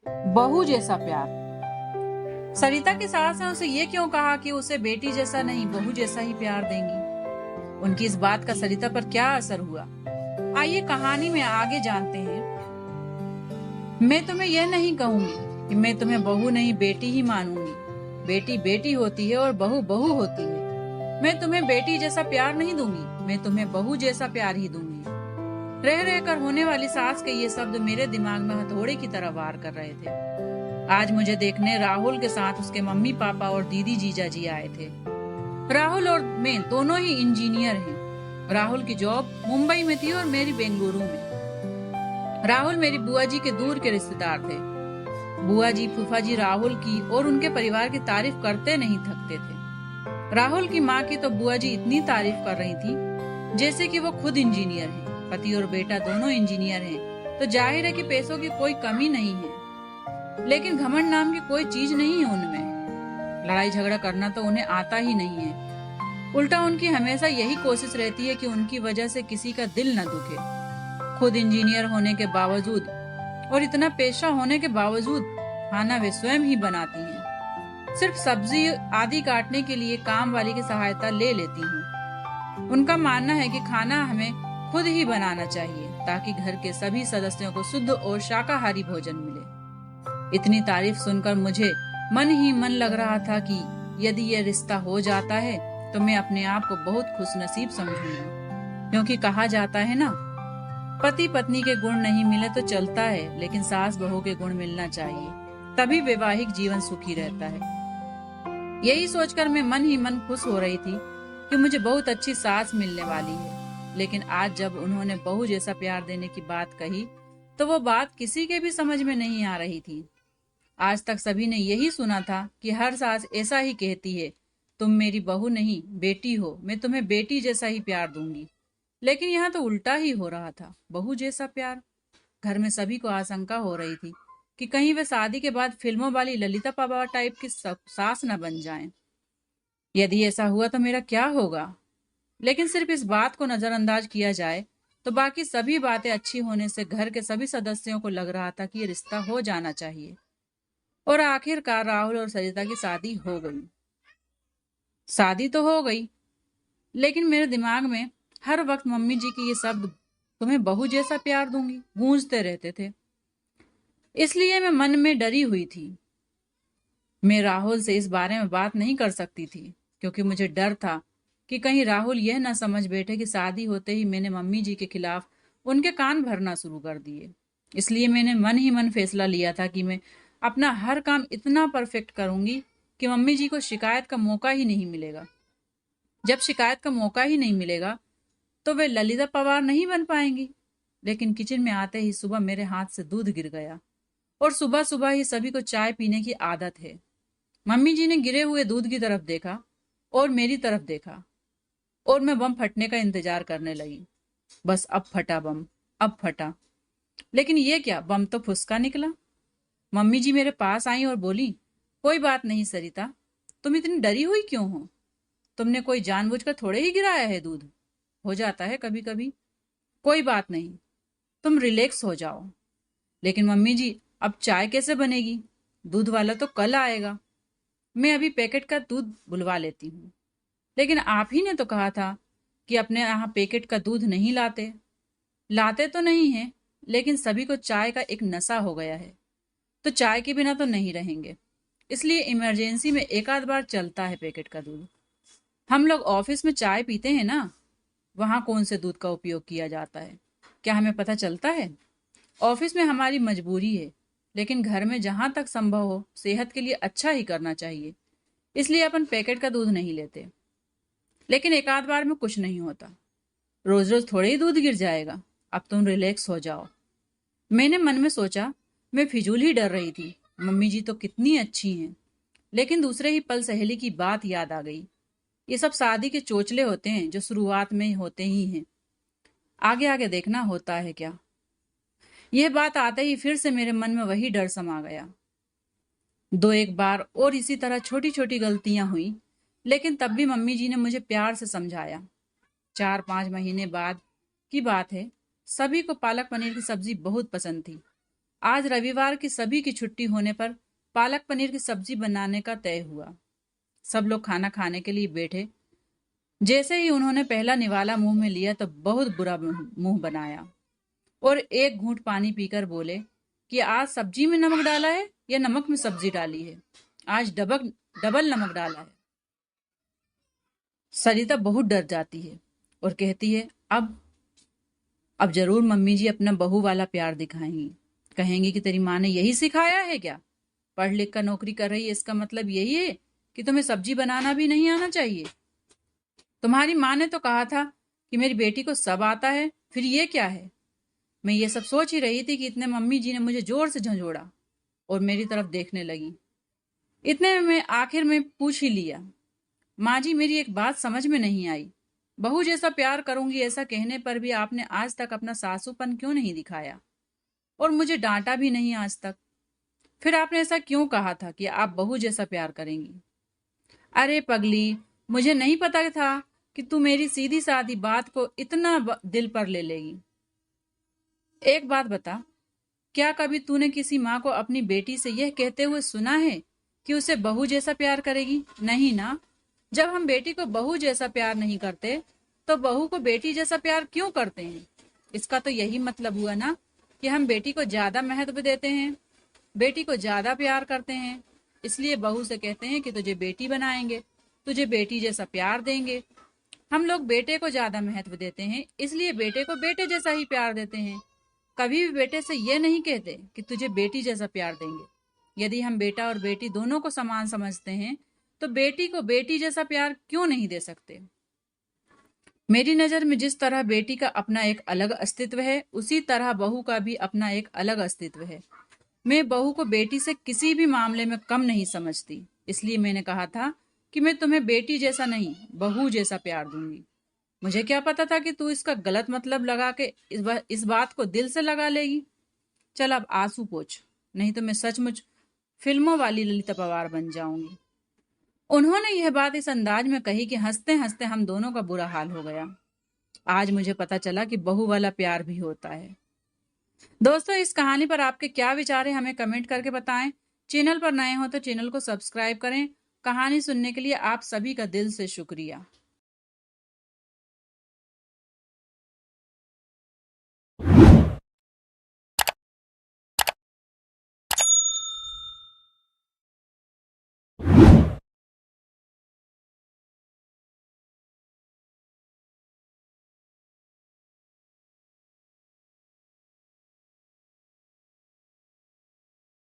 बहू जैसा प्यार। सरिता की सास ने उसे ये क्यों कहा कि उसे बेटी जैसा नहीं बहू जैसा ही प्यार देंगी? उनकी इस बात का सरिता पर क्या असर हुआ, आइए कहानी में आगे जानते हैं। मैं तुम्हें यह नहीं कहूंगी कि मैं तुम्हें बहू नहीं बेटी ही मानूंगी। बेटी बेटी होती है और बहू बहू होती है। मैं तुम्हें बेटी जैसा प्यार नहीं दूंगी, मैं तुम्हें बहू जैसा प्यार ही दूंगी। रह रहकर होने वाली सास के ये शब्द मेरे दिमाग में हथौड़े की तरह वार कर रहे थे। आज मुझे देखने राहुल के साथ उसके मम्मी पापा और दीदी जीजा जी आए थे। राहुल और मैं दोनों ही इंजीनियर हैं। राहुल की जॉब मुंबई में थी और मेरी बेंगलुरु में। राहुल मेरी बुआ जी के दूर के रिश्तेदार थे। बुआ जी फूफा जी राहुल की और उनके परिवार की तारीफ करते नहीं थकते थे। राहुल की माँ की तो बुआ जी इतनी तारीफ कर रही थी जैसे कि वो खुद इंजीनियर हैं। पति और बेटा दोनों इंजीनियर हैं, तो जाहिर है कि पैसों की कोई कमी नहीं है। लेकिन घमंड नाम की कोई चीज नहीं है उनमें। लड़ाई झगड़ा करना तो उन्हें आता ही नहीं है। उल्टा उनकी हमेशा यही कोशिश रहती है कि उनकी वजह से किसी का दिल न दुखे। खुद इंजीनियर होने के बावजूद और इतना पेशा होने के बावजूद खाना वे स्वयं ही बनाती हैं। सिर्फ सब्जी आदि काटने के लिए काम वाली की सहायता ले लेती हूँ। उनका मानना है कि खाना हमें खुद ही बनाना चाहिए ताकि घर के सभी सदस्यों को शुद्ध और शाकाहारी भोजन मिले। इतनी तारीफ सुनकर मुझे मन ही मन लग रहा था कि यदि यह रिश्ता हो जाता है तो मैं अपने आप को बहुत खुशनसीब समझूंगी। क्योंकि कहा जाता है ना, पति पत्नी के गुण नहीं मिले तो चलता है, लेकिन सास बहू के गुण मिलना चाहिए, तभी वैवाहिक जीवन सुखी रहता है। यही सोचकर मैं मन ही मन खुश हो रही थी कि मुझे बहुत अच्छी सास मिलने वाली है। लेकिन आज जब उन्होंने बहू जैसा प्यार देने की बात कही तो वो बात किसी के भी समझ में नहीं आ रही थी। आज तक सभी ने यही सुना था कि हर सास ऐसा ही कहती है, तुम मेरी बहू नहीं बेटी हो, मैं तुम्हें बेटी जैसा ही प्यार दूंगी। लेकिन यहाँ तो उल्टा ही हो रहा था, बहू जैसा प्यार। घर में सभी को आशंका हो रही थी कि कहीं वे शादी के बाद फिल्मों वाली ललिता पाबा टाइप की सास न बन जाएं। यदि ऐसा हुआ तो मेरा क्या होगा? लेकिन सिर्फ इस बात को नजरअंदाज किया जाए तो बाकी सभी बातें अच्छी होने से घर के सभी सदस्यों को लग रहा था कि ये रिश्ता हो जाना चाहिए। और आखिरकार राहुल और सरिता की शादी हो गई। शादी तो हो गई, लेकिन मेरे दिमाग में हर वक्त मम्मी जी के ये शब्द, तुम्हें बहू जैसा प्यार दूंगी, गूंजते रहते थे। इसलिए मैं मन में डरी हुई थी। मैं राहुल से इस बारे में बात नहीं कर सकती थी क्योंकि मुझे डर था कि कहीं राहुल यह ना समझ बैठे कि शादी होते ही मैंने मम्मी जी के खिलाफ उनके कान भरना शुरू कर दिए। इसलिए मैंने मन ही मन फैसला लिया था कि मैं अपना हर काम इतना परफेक्ट करूंगी कि मम्मी जी को शिकायत का मौका ही नहीं मिलेगा। जब शिकायत का मौका ही नहीं मिलेगा तो वे ललिता पवार नहीं बन पाएंगी। लेकिन किचन में आते ही सुबह मेरे हाथ से दूध गिर गया और सुबह सुबह ही सभी को चाय पीने की आदत है। मम्मी जी ने गिरे हुए दूध की तरफ देखा और मेरी तरफ देखा और मैं बम फटने का इंतजार करने लगी। बस अब फटा बम, अब फटा। लेकिन ये क्या, बम तो फुसका निकला। मम्मी जी मेरे पास आई और बोली, कोई बात नहीं सरिता, तुम इतनी डरी हुई क्यों हो? तुमने कोई जानबूझकर थोड़े ही गिराया है दूध, हो जाता है कभी कभी, कोई बात नहीं, तुम रिलैक्स हो जाओ। लेकिन मम्मी जी, अब चाय कैसे बनेगी? दूध वाला तो कल आएगा। मैं अभी पैकेट का दूध बुलवा लेती हूँ। लेकिन आप ही ने तो कहा था कि अपने यहाँ पैकेट का दूध नहीं लाते। लाते तो नहीं है, लेकिन सभी को चाय का एक नशा हो गया है, तो चाय के बिना तो नहीं रहेंगे। इसलिए इमरजेंसी में एक आध बार चलता है पैकेट का दूध। हम लोग ऑफिस में चाय पीते हैं ना, वहां कौन से दूध का उपयोग किया जाता है, क्या हमें पता चलता है? ऑफिस में हमारी मजबूरी है, लेकिन घर में जहां तक संभव हो सेहत के लिए अच्छा ही करना चाहिए, इसलिए अपन पैकेट का दूध नहीं लेते। लेकिन एक आध बार में कुछ नहीं होता, रोज रोज थोड़े ही दूध गिर जाएगा। अब तुम रिलैक्स हो जाओ। मैंने मन में सोचा, मैं फिजूल ही डर रही थी, मम्मी जी तो कितनी अच्छी हैं। लेकिन दूसरे ही पल सहेली की बात याद आ गई। ये सब शादी के चोचले होते हैं जो शुरुआत में होते ही हैं, आगे आगे देखना होता है क्या। यह बात आते ही फिर से मेरे मन में वही डर समा गया। दो एक बार और इसी तरह छोटी छोटी गलतियां हुई, लेकिन तब भी मम्मी जी ने मुझे प्यार से समझाया। 4-5 महीने बाद की बात है, सभी को पालक पनीर की सब्जी बहुत पसंद थी। आज रविवार की सभी की छुट्टी होने पर पालक पनीर की सब्जी बनाने का तय हुआ। सब लोग खाना खाने के लिए बैठे। जैसे ही उन्होंने पहला निवाला मुंह में लिया तो बहुत बुरा मुंह बनाया और एक घूंट पानी पीकर बोले कि आज सब्जी में नमक डाला है या नमक में सब्जी डाली है? आज डबल डबल नमक डाला है। सरिता बहुत डर जाती है और कहती है, अब जरूर मम्मी जी अपना बहू वाला प्यार दिखाएंगी। कहेंगी कि तेरी माँ ने यही सिखाया है क्या? पढ़ लिख कर नौकरी कर रही है, इसका मतलब यही है कि तुम्हें सब्जी बनाना भी नहीं आना चाहिए। तुम्हारी माँ ने तो कहा था कि मेरी बेटी को सब आता है, फिर ये क्या है? मैं ये सब सोच ही रही थी कि इतने मम्मी जी ने मुझे जोर से झंझोड़ा और मेरी तरफ देखने लगी। इतने में आखिर में पूछ ही लिया, माँ जी मेरी एक बात समझ में नहीं आई। बहू जैसा प्यार करूंगी ऐसा कहने पर भी आपने आज तक अपना सासूपन क्यों नहीं दिखाया और मुझे डांटा भी नहीं आज तक? फिर आपने ऐसा क्यों कहा था कि आप बहू जैसा प्यार करेंगी? अरे पगली, मुझे नहीं पता था कि तू मेरी सीधी सादी बात को इतना दिल पर ले लेगी। एक बात बता, क्या कभी तूने किसी माँ को अपनी बेटी से यह कहते हुए सुना है कि उसे बहू जैसा प्यार करेगी? नहीं ना। जब हम बेटी को बहू जैसा प्यार नहीं करते तो बहू को बेटी जैसा प्यार क्यों करते हैं? इसका तो यही मतलब हुआ ना कि हम बेटी को ज्यादा महत्व देते हैं, बेटी को ज्यादा प्यार करते हैं। इसलिए बहू से कहते हैं कि तुझे बेटी बनाएंगे, तुझे बेटी जैसा प्यार देंगे। हम लोग बेटे को ज्यादा महत्व देते हैं, इसलिए बेटे को बेटे जैसा ही प्यार देते हैं। कभी भी बेटे से ये नहीं कहते कि तुझे बेटी जैसा प्यार देंगे। यदि हम बेटा और बेटी दोनों को समान समझते हैं तो बेटी को बेटी जैसा प्यार क्यों नहीं दे सकते? मेरी नजर में जिस तरह बेटी का अपना एक अलग अस्तित्व है, उसी तरह बहू का भी अपना एक अलग अस्तित्व है। मैं बहू को बेटी से किसी भी मामले में कम नहीं समझती। इसलिए मैंने कहा था कि मैं तुम्हें बेटी जैसा नहीं, बहू जैसा प्यार दूंगी। मुझे क्या पता था कि तू इसका गलत मतलब लगा के इस बात को दिल से लगा लेगी। चल अब आंसू पोंछ, नहीं तो मैं सचमुच फिल्मों वाली ललिता पवार बन जाऊंगी। उन्होंने यह बात इस अंदाज में कही कि हंसते हंसते हम दोनों का बुरा हाल हो गया। आज मुझे पता चला कि बहू वाला प्यार भी होता है। दोस्तों, इस कहानी पर आपके क्या विचार है हमें कमेंट करके बताएं। चैनल पर नए हो तो चैनल को सब्सक्राइब करें। कहानी सुनने के लिए आप सभी का दिल से शुक्रिया।